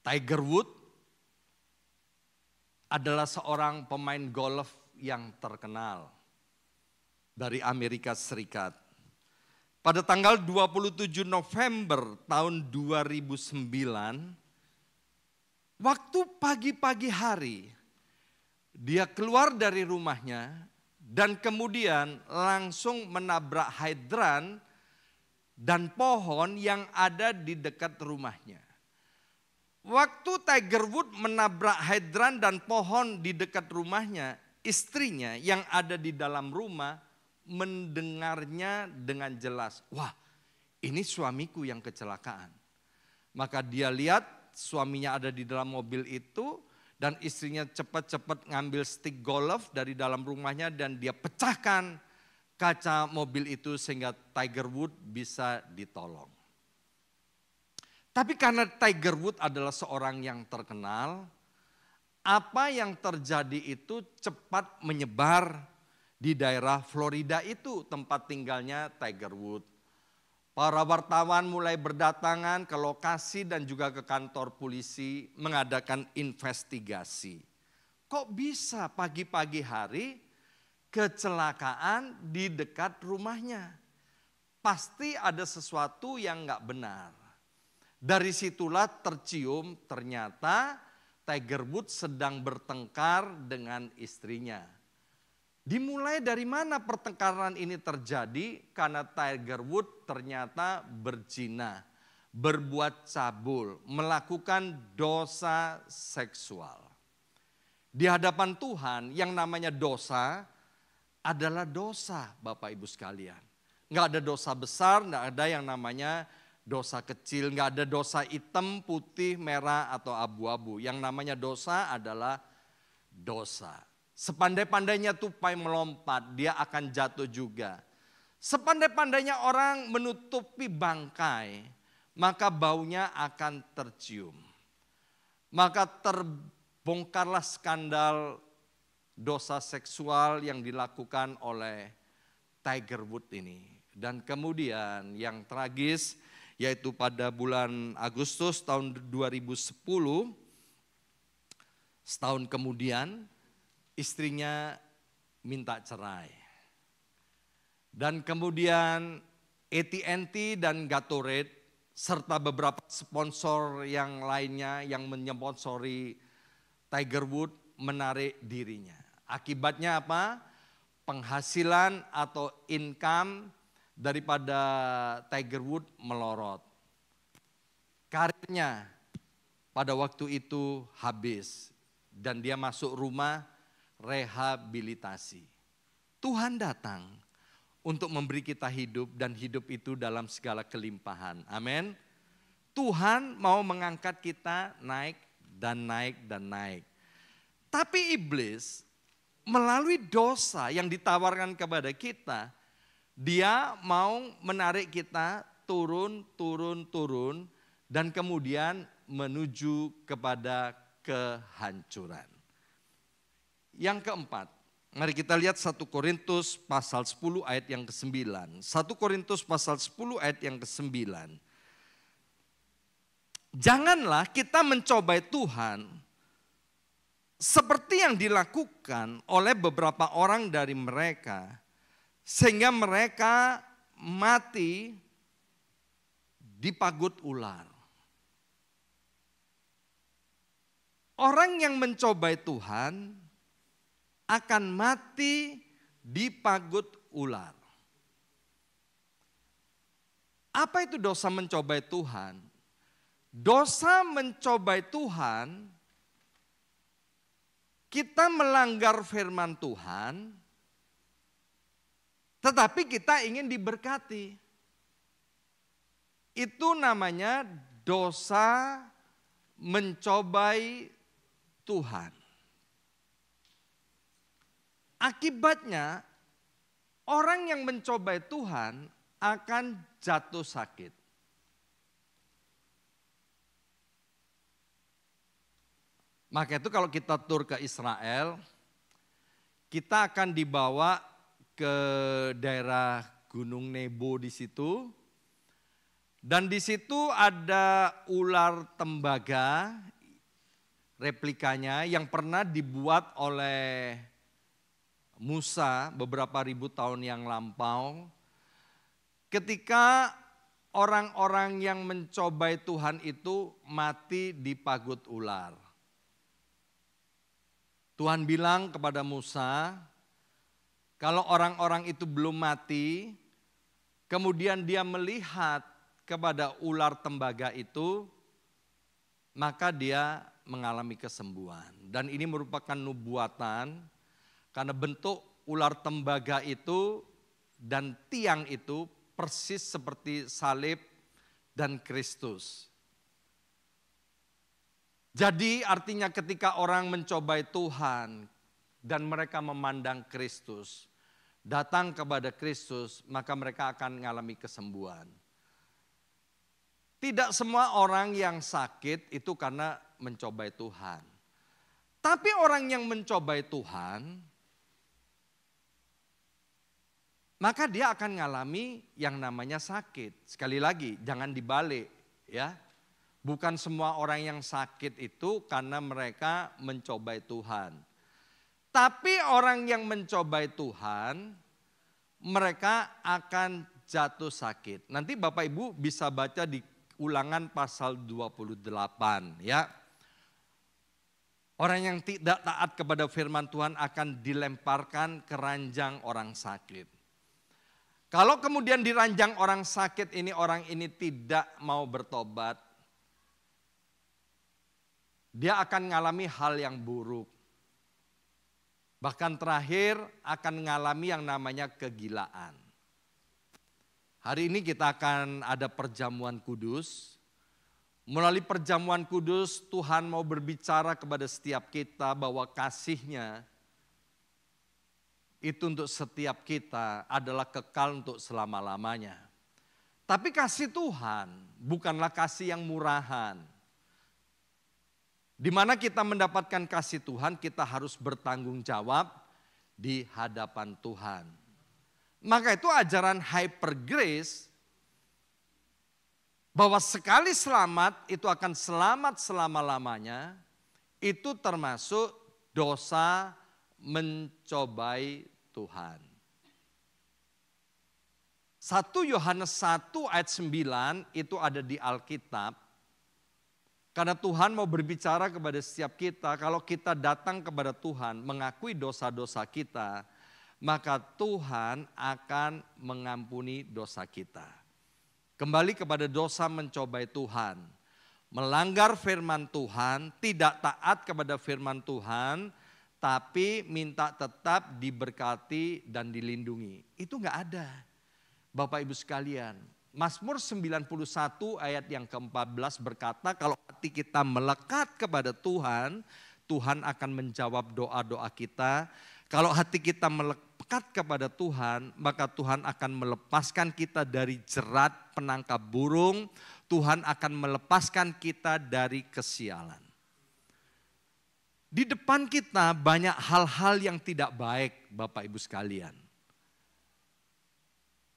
Tiger Woods adalah seorang pemain golf yang terkenal dari Amerika Serikat. Pada tanggal 27 November tahun 2009, waktu pagi-pagi hari, dia keluar dari rumahnya dan kemudian langsung menabrak hidran dan pohon yang ada di dekat rumahnya. Waktu Tiger Woods menabrak hidran dan pohon di dekat rumahnya, istrinya yang ada di dalam rumah mendengarnya dengan jelas. Wah, ini suamiku yang kecelakaan. Maka dia lihat suaminya ada di dalam mobil itu dan istrinya cepat-cepat ngambil stick golf dari dalam rumahnya dan dia pecahkan kaca mobil itu sehingga Tiger Woods bisa ditolong. Tapi karena Tiger Woods adalah seorang yang terkenal, apa yang terjadi itu cepat menyebar di daerah Florida itu tempat tinggalnya Tiger Woods. Para wartawan mulai berdatangan ke lokasi dan juga ke kantor polisi mengadakan investigasi. Kok bisa pagi-pagi hari kecelakaan di dekat rumahnya? Pasti ada sesuatu yang nggak benar. Dari situlah tercium ternyata Tiger Woods sedang bertengkar dengan istrinya. Dimulai dari mana pertengkaran ini terjadi? Karena Tiger Woods ternyata berzina, berbuat cabul, melakukan dosa seksual. Di hadapan Tuhan yang namanya dosa adalah dosa, Bapak Ibu sekalian. Nggak ada dosa besar, nggak ada yang namanya dosa kecil, nggak ada dosa hitam, putih, merah atau abu-abu. Yang namanya dosa adalah dosa. Sepandai-pandainya tupai melompat, dia akan jatuh juga. Sepandai-pandainya orang menutupi bangkai, maka baunya akan tercium. Maka terbongkarlah skandal dosa seksual yang dilakukan oleh Tiger Woods ini. Dan kemudian yang tragis yaitu pada bulan Agustus tahun 2010, setahun kemudian istrinya minta cerai. Dan kemudian AT&T dan Gatorade serta beberapa sponsor yang lainnya yang menyponsori Tiger Woods menarik dirinya. Akibatnya apa? Penghasilan atau income daripada Tiger Woods melorot. Karirnya pada waktu itu habis dan dia masuk rumah rehabilitasi. Tuhan datang untuk memberi kita hidup dan hidup itu dalam segala kelimpahan. Amin. Tuhan mau mengangkat kita naik dan naik dan naik. Tapi iblis melalui dosa yang ditawarkan kepada kita, dia mau menarik kita turun dan kemudian menuju kepada kehancuran. Yang keempat, mari kita lihat 1 Korintus pasal 10 ayat yang ke-9. 1 Korintus pasal 10 ayat yang ke-9. Janganlah kita mencobai Tuhan seperti yang dilakukan oleh beberapa orang dari mereka, sehingga mereka mati dipagut ular. Orang yang mencobai Tuhan akan mati dipagut ular. Apa itu dosa mencobai Tuhan? Dosa mencobai Tuhan, kita melanggar firman Tuhan, tetapi kita ingin diberkati. Itu namanya dosa mencobai Tuhan. Akibatnya orang yang mencobai Tuhan akan jatuh sakit. Maka itu kalau kita tur ke Israel, kita akan dibawa ke daerah Gunung Nebo di situ. Dan di situ ada ular tembaga replikanya yang pernah dibuat oleh Musa beberapa ribu tahun yang lampau. Ketika orang-orang yang mencobai Tuhan itu mati di pagut ular. Tuhan bilang kepada Musa, kalau orang-orang itu belum mati, kemudian dia melihat kepada ular tembaga itu, maka dia mengalami kesembuhan. Dan ini merupakan nubuatan, karena bentuk ular tembaga itu dan tiang itu persis seperti salib dan Kristus. Jadi artinya ketika orang mencobai Tuhan dan mereka memandang Kristus, datang kepada Kristus, maka mereka akan mengalami kesembuhan. Tidak semua orang yang sakit itu karena mencobai Tuhan. Tapi orang yang mencobai Tuhan, maka dia akan mengalami yang namanya sakit. Sekali lagi, jangan dibalik ya. Bukan semua orang yang sakit itu karena mereka mencobai Tuhan. Tapi orang yang mencobai Tuhan, mereka akan jatuh sakit. Nanti Bapak Ibu bisa baca di Ulangan pasal 28 ya. Orang yang tidak taat kepada firman Tuhan akan dilemparkan ke ranjang orang sakit. Kalau kemudian di ranjang orang sakit ini, orang ini tidak mau bertobat, dia akan mengalami hal yang buruk. Bahkan terakhir akan mengalami yang namanya kegilaan. Hari ini kita akan ada perjamuan kudus. Melalui perjamuan kudus Tuhan mau berbicara kepada setiap kita bahwa kasih-Nya itu untuk setiap kita adalah kekal untuk selama-lamanya. Tapi kasih Tuhan bukanlah kasih yang murahan. Di mana kita mendapatkan kasih Tuhan, kita harus bertanggung jawab di hadapan Tuhan. Maka itu ajaran hyper grace, bahwa sekali selamat itu akan selamat selama-lamanya, itu termasuk dosa mencobai Tuhan. 1 Yohanes 1 ayat 9 itu ada di Alkitab. Karena Tuhan mau berbicara kepada setiap kita, kalau kita datang kepada Tuhan mengakui dosa-dosa kita, maka Tuhan akan mengampuni dosa kita. Kembali kepada dosa mencobai Tuhan, melanggar firman Tuhan, tidak taat kepada firman Tuhan, tapi minta tetap diberkati dan dilindungi. Itu enggak ada. Bapak Ibu sekalian, Mazmur 91 ayat yang ke-14 berkata, kalau hati kita melekat kepada Tuhan, Tuhan akan menjawab doa-doa kita. Kalau hati kita melekat kepada Tuhan, maka Tuhan akan melepaskan kita dari jerat penangkap burung. Tuhan akan melepaskan kita dari kesialan. Di depan kita banyak hal-hal yang tidak baik, Bapak Ibu sekalian.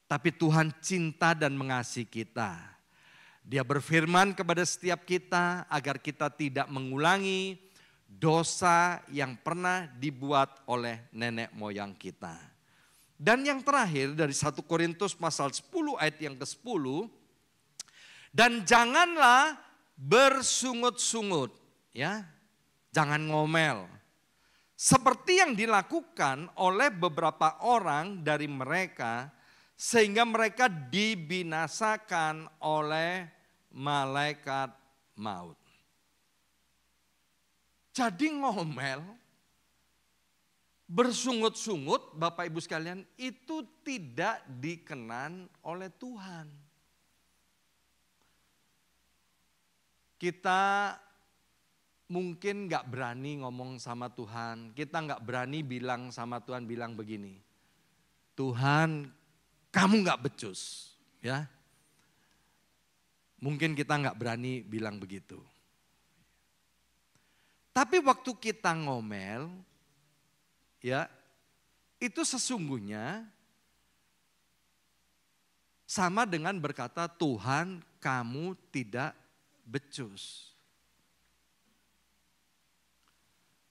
Tapi Tuhan cinta dan mengasihi kita. Dia berfirman kepada setiap kita agar kita tidak mengulangi dosa yang pernah dibuat oleh nenek moyang kita. Dan yang terakhir dari 1 Korintus pasal 10 ayat yang ke-10. Dan janganlah bersungut-sungut, ya, jangan ngomel. Seperti yang dilakukan oleh beberapa orang dari mereka, sehingga mereka dibinasakan oleh malaikat maut. Jadi ngomel, bersungut-sungut, Bapak Ibu sekalian, itu tidak dikenan oleh Tuhan. Kita mungkin gak berani ngomong sama Tuhan, kita gak berani bilang sama Tuhan, bilang begini, Tuhan, kamu gak becus, ya. Mungkin kita gak berani bilang begitu. Tapi waktu kita ngomel, ya, itu sesungguhnya sama dengan berkata, Tuhan, kamu tidak becus.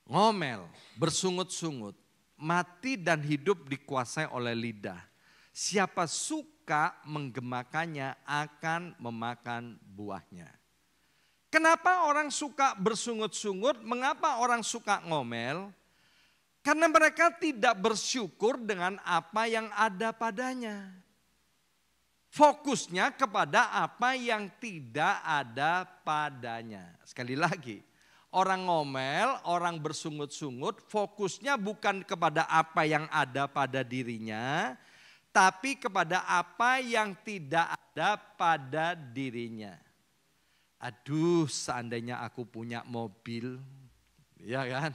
Ngomel, bersungut-sungut, mati dan hidup dikuasai oleh lidah. Siapa suka menggemakannya akan memakan buahnya. Kenapa orang suka bersungut-sungut? Mengapa orang suka ngomel? Karena mereka tidak bersyukur dengan apa yang ada padanya. Fokusnya kepada apa yang tidak ada padanya. Sekali lagi, orang ngomel, orang bersungut-sungut, fokusnya bukan kepada apa yang ada pada dirinya, tapi kepada apa yang tidak ada pada dirinya. Aduh, seandainya aku punya mobil, ya kan?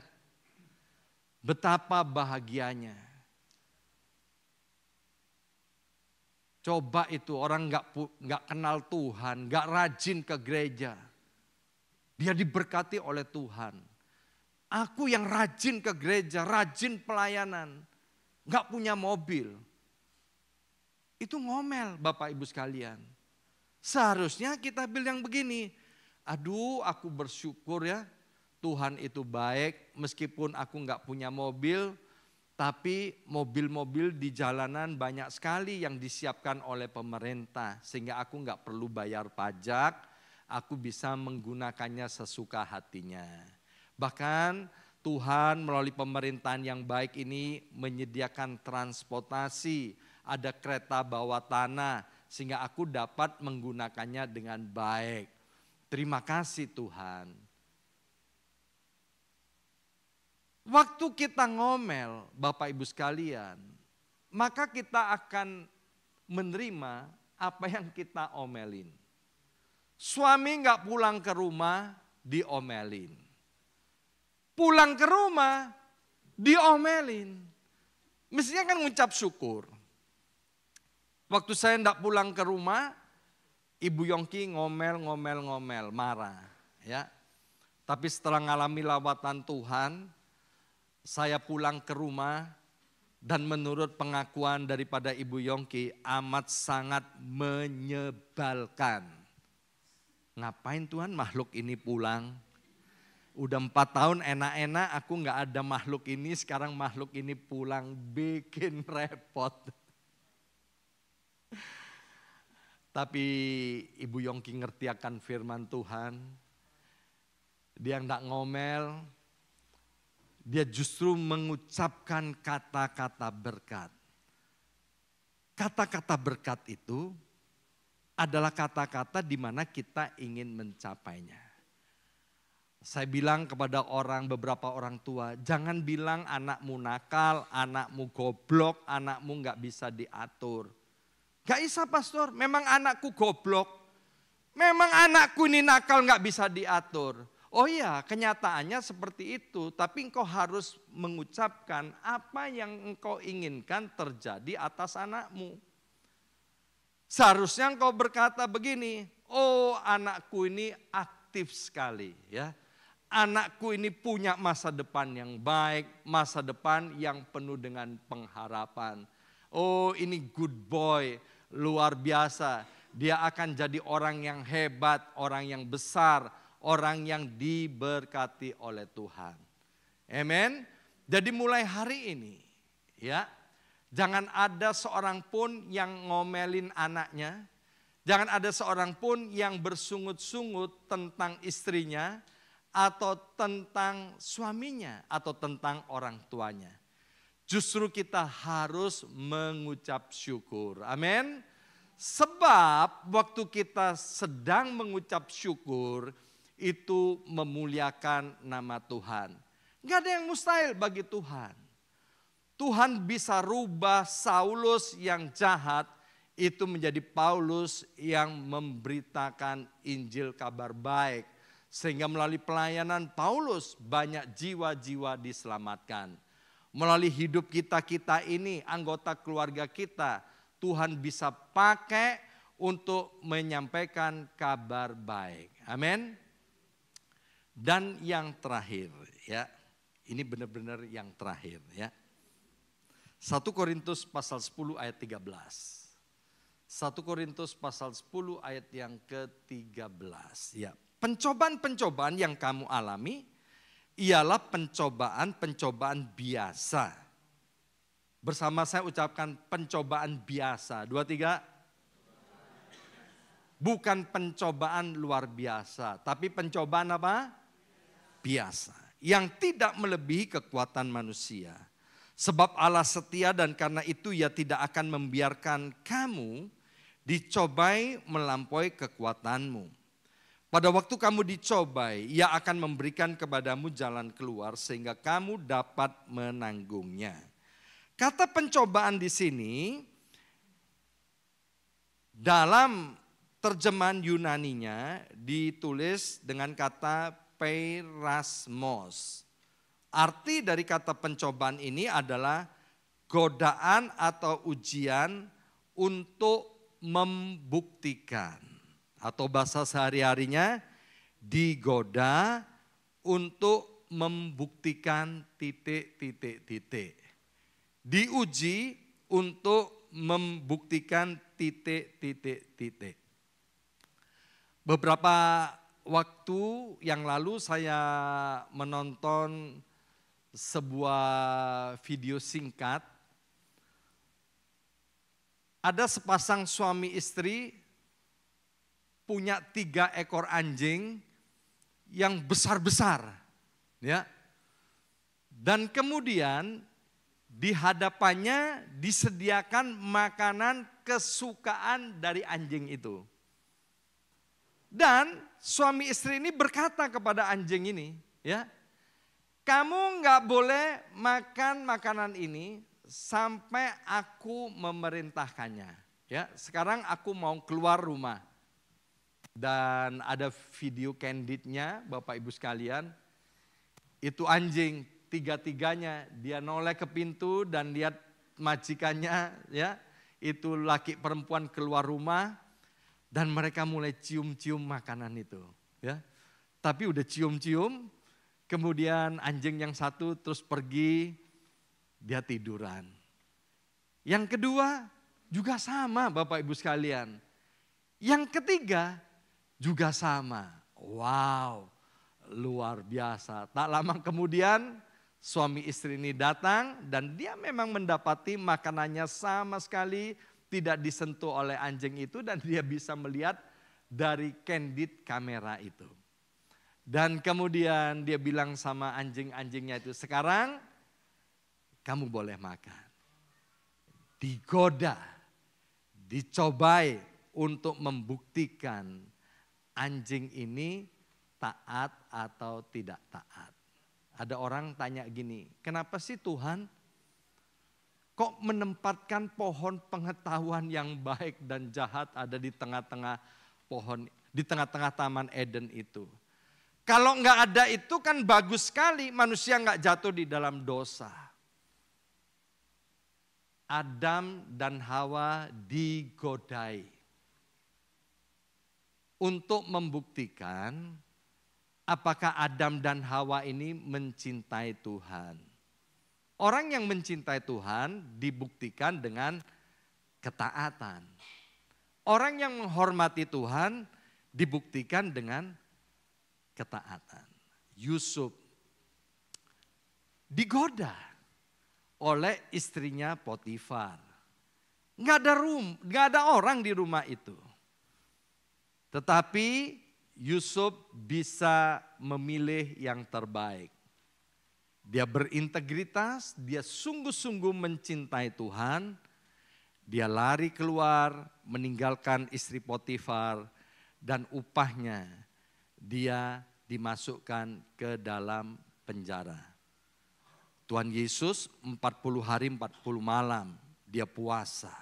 Betapa bahagianya. Coba itu orang nggak kenal Tuhan, nggak rajin ke gereja. Dia diberkati oleh Tuhan. Aku yang rajin ke gereja, rajin pelayanan, nggak punya mobil. Itu ngomel Bapak Ibu sekalian. Seharusnya kita bilang begini, aduh aku bersyukur ya Tuhan itu baik meskipun aku nggak punya mobil, tapi mobil-mobil di jalanan banyak sekali yang disiapkan oleh pemerintah sehingga aku nggak perlu bayar pajak, aku bisa menggunakannya sesuka hatinya. Bahkan Tuhan melalui pemerintahan yang baik ini menyediakan transportasi, ada kereta bawah tanah sehingga aku dapat menggunakannya dengan baik. Terima kasih Tuhan. Waktu kita ngomel Bapak Ibu sekalian, maka kita akan menerima apa yang kita omelin. Suami nggak pulang ke rumah, diomelin. Pulang ke rumah, diomelin. Mestinya kan ngucap syukur. Waktu saya nggak pulang ke rumah, Ibu Yongki ngomel, marah. Ya. Tapi setelah ngalami lawatan Tuhan, saya pulang ke rumah dan menurut pengakuan daripada Ibu Yongki amat sangat menyebalkan. Ngapain Tuhan makhluk ini pulang? Udah 4 tahun enak-enak aku nggak ada makhluk ini, sekarang makhluk ini pulang bikin repot. Tapi Ibu Yongki ngerti akan firman Tuhan. Dia enggak ngomel. Dia justru mengucapkan kata-kata berkat. Kata-kata berkat itu adalah kata-kata di mana kita ingin mencapainya. Saya bilang kepada beberapa orang tua, jangan bilang anakmu nakal, anakmu goblok, anakmu enggak bisa diatur. Gak bisa pastor, memang anakku goblok. Memang anakku ini nakal gak bisa diatur. Oh iya, kenyataannya seperti itu. Tapi engkau harus mengucapkan apa yang engkau inginkan terjadi atas anakmu. Seharusnya engkau berkata begini, oh anakku ini aktif sekali ya. Anakku ini punya masa depan yang baik, masa depan yang penuh dengan pengharapan. Oh ini good boy. Luar biasa, dia akan jadi orang yang hebat, orang yang besar, orang yang diberkati oleh Tuhan. Amen. Jadi mulai hari ini ya, jangan ada seorang pun yang ngomelin anaknya, jangan ada seorang pun yang bersungut-sungut tentang istrinya atau tentang suaminya atau tentang orang tuanya. Justru kita harus mengucap syukur. Amin. Sebab waktu kita sedang mengucap syukur itu memuliakan nama Tuhan. Gak ada yang mustahil bagi Tuhan. Tuhan bisa rubah Saulus yang jahat itu menjadi Paulus yang memberitakan Injil kabar baik. Sehingga melalui pelayanan Paulus banyak jiwa-jiwa diselamatkan. Melalui hidup kita ini, anggota keluarga kita, Tuhan bisa pakai untuk menyampaikan kabar baik. Amin. Dan yang terakhir ya, ini benar-benar yang terakhir ya. 1 Korintus pasal 10 ayat 13. 1 Korintus pasal 10 ayat yang ke-13 ya. Pencobaan-pencobaan yang kamu alami ialah pencobaan-pencobaan biasa. Bersama saya ucapkan pencobaan biasa. 2, 3. Bukan pencobaan luar biasa, tapi pencobaan apa? Biasa. Yang tidak melebihi kekuatan manusia. Sebab Allah setia dan karena itu Ia tidak akan membiarkan kamu dicobai melampaui kekuatanmu. Pada waktu kamu dicobai, Ia akan memberikan kepadamu jalan keluar sehingga kamu dapat menanggungnya. Kata pencobaan di sini dalam terjemahan Yunaninya ditulis dengan kata peirasmos. Arti dari kata pencobaan ini adalah godaan atau ujian untuk membuktikan. Atau bahasa sehari-harinya digoda untuk membuktikan titik. Diuji untuk membuktikan titik. Beberapa waktu yang lalu saya menonton sebuah video singkat. Ada sepasang suami istri punya 3 ekor anjing yang besar-besar. Ya. Dan kemudian di hadapannya disediakan makanan kesukaan dari anjing itu. Dan suami istri ini berkata kepada anjing ini, ya, kamu nggak boleh makan makanan ini sampai aku memerintahkannya. Ya, sekarang aku mau keluar rumah. Dan ada video candidnya, Bapak Ibu sekalian. Itu anjing, 3-tiganya dia noleh ke pintu dan lihat majikannya, ya, itu laki perempuan keluar rumah. Dan mereka mulai cium-cium makanan itu. Ya. Tapi udah cium-cium, kemudian anjing yang satu terus pergi, dia tiduran. Yang kedua juga sama Bapak Ibu sekalian. Yang ketiga juga sama. Wow, luar biasa. Tak lama kemudian suami istri ini datang dan dia memang mendapati makanannya sama sekali tidak disentuh oleh anjing itu dan dia bisa melihat dari candid kamera itu. Dan kemudian dia bilang sama anjing-anjingnya itu, sekarang kamu boleh makan. Digoda, dicobai untuk membuktikan anjing ini taat atau tidak taat. Ada orang tanya gini, kenapa sih Tuhan kok menempatkan pohon pengetahuan yang baik dan jahat ada di tengah-tengah pohon, di tengah-tengah Taman Eden itu. Kalau nggak ada itu kan bagus sekali, manusia nggak jatuh di dalam dosa. Adam dan Hawa digodai untuk membuktikan apakah Adam dan Hawa ini mencintai Tuhan. Orang yang mencintai Tuhan dibuktikan dengan ketaatan. Orang yang menghormati Tuhan dibuktikan dengan ketaatan. Yusuf digoda oleh istrinya Potifar. Nggak ada orang di rumah itu. Tetapi Yusuf bisa memilih yang terbaik. Dia berintegritas, dia sungguh-sungguh mencintai Tuhan. Dia lari keluar, meninggalkan istri Potifar, dan upahnya dia dimasukkan ke dalam penjara. Tuhan Yesus 40 hari 40 malam dia puasa.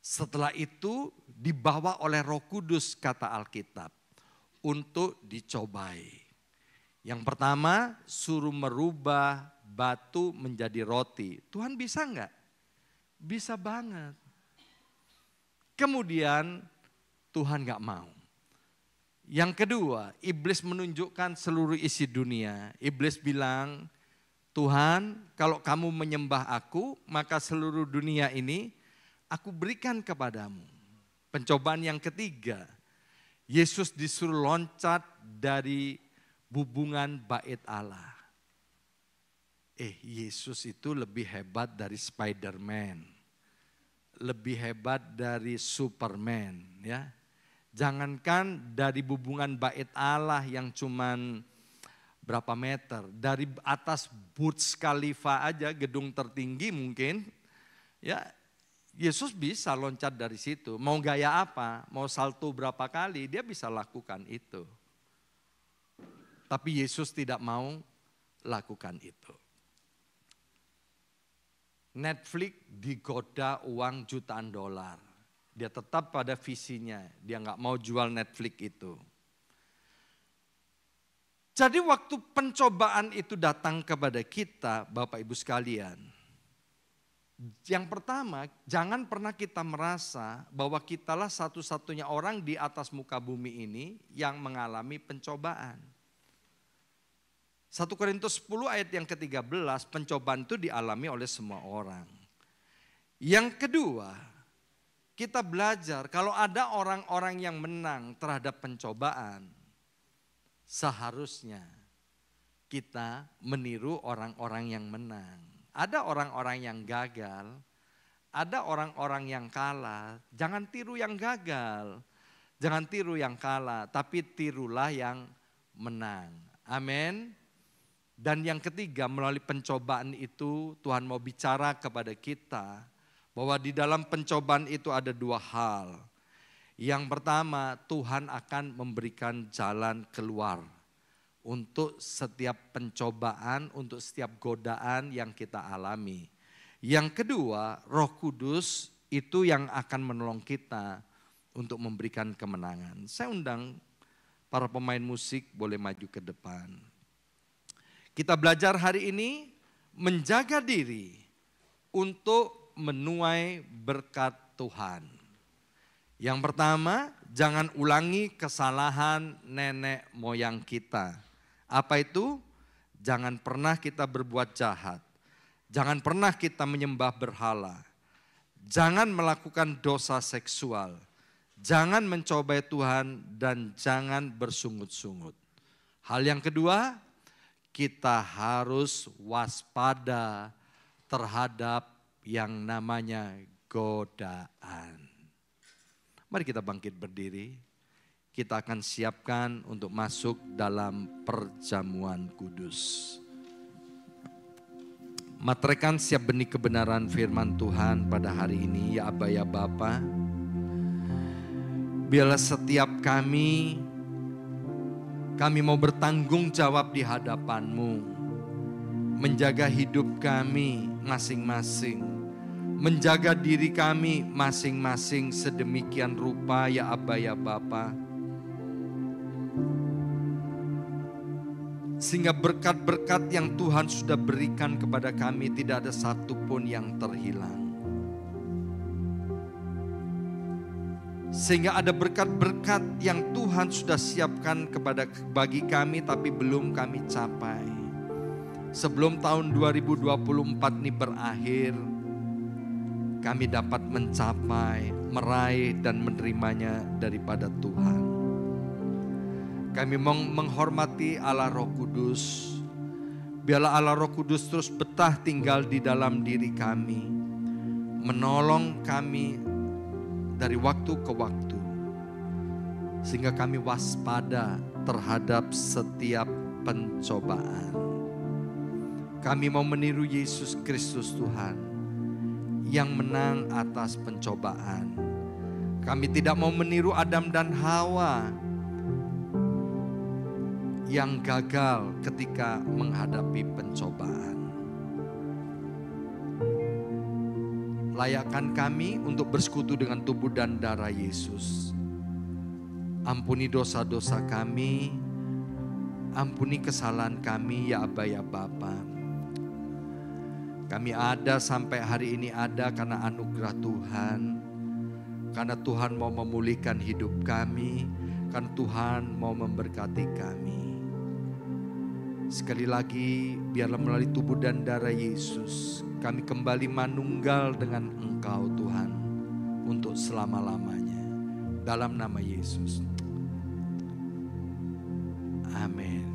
Setelah itu dibawa oleh Roh Kudus kata Alkitab untuk dicobai. Yang pertama suruh merubah batu menjadi roti. Tuhan bisa enggak? Bisa banget. Kemudian Tuhan enggak mau. Yang kedua, iblis menunjukkan seluruh isi dunia. Iblis bilang, Tuhan, kalau kamu menyembah aku, maka seluruh dunia ini aku berikan kepadamu. Pencobaan yang ketiga, Yesus disuruh loncat dari bubungan bait Allah. Yesus itu lebih hebat dari Spider-Man. Lebih hebat dari Superman, ya. Jangankan dari bubungan bait Allah yang cuman berapa meter, dari atas Burj Khalifa aja, gedung tertinggi mungkin, ya Yesus bisa loncat dari situ. Mau gaya apa, mau salto berapa kali, dia bisa lakukan itu. Tapi Yesus tidak mau lakukan itu. Netflix digoda uang jutaan dolar. Dia tetap pada visinya, dia nggak mau jual Netflix itu. Jadi waktu pencobaan itu datang kepada kita, Bapak Ibu sekalian. Yang pertama, jangan pernah kita merasa bahwa kitalah satu-satunya orang di atas muka bumi ini yang mengalami pencobaan. 1 Korintus 10 ayat yang ke-13, pencobaan itu dialami oleh semua orang. Yang kedua, kita belajar kalau ada orang-orang yang menang terhadap pencobaan, seharusnya kita meniru orang-orang yang menang. Ada orang-orang yang gagal, ada orang-orang yang kalah. Jangan tiru yang gagal, jangan tiru yang kalah, tapi tirulah yang menang. Amin. Dan yang ketiga, melalui pencobaan itu Tuhan mau bicara kepada kita bahwa di dalam pencobaan itu ada dua hal. Yang pertama, Tuhan akan memberikan jalan keluar untuk setiap pencobaan, untuk setiap godaan yang kita alami. Yang kedua, Roh Kudus itu yang akan menolong kita untuk memberikan kemenangan. Saya undang para pemain musik boleh maju ke depan. Kita belajar hari ini menjaga diri untuk menuai berkat Tuhan. Yang pertama, jangan ulangi kesalahan nenek moyang kita. Apa itu? Jangan pernah kita berbuat jahat. Jangan pernah kita menyembah berhala. Jangan melakukan dosa seksual. Jangan mencobai Tuhan dan jangan bersungut-sungut. Hal yang kedua, kita harus waspada terhadap yang namanya godaan. Mari kita bangkit berdiri. Kita akan siapkan untuk masuk dalam perjamuan kudus. Materaikan siap benih kebenaran firman Tuhan pada hari ini, ya Aba ya Bapa. Biarlah setiap kami mau bertanggung jawab di hadapan-Mu. Menjaga hidup kami masing-masing. Menjaga diri kami masing-masing sedemikian rupa, ya Aba ya Bapa. Sehingga berkat-berkat yang Tuhan sudah berikan kepada kami tidak ada satupun yang terhilang. Sehingga ada berkat-berkat yang Tuhan sudah siapkan bagi kami tapi belum kami capai. Sebelum tahun 2024 ini berakhir, kami dapat mencapai, meraih dan menerimanya daripada Tuhan. Kami menghormati Allah Roh Kudus. Biarlah Allah Roh Kudus terus betah tinggal di dalam diri kami. Menolong kami dari waktu ke waktu. Sehingga kami waspada terhadap setiap pencobaan. Kami mau meniru Yesus Kristus Tuhan yang menang atas pencobaan. Kami tidak mau meniru Adam dan Hawa yang gagal ketika menghadapi pencobaan. Layakkan kami untuk bersekutu dengan tubuh dan darah Yesus. Ampuni dosa-dosa kami, ampuni kesalahan kami, ya Aba ya Bapa. Kami ada sampai hari ini ada karena anugerah Tuhan. Karena Tuhan mau memulihkan hidup kami. karena Tuhan mau memberkati kami. Sekali lagi, biarlah melalui tubuh dan darah Yesus, kami kembali manunggal dengan Engkau Tuhan, untuk selama-lamanya. Dalam nama Yesus. Amin.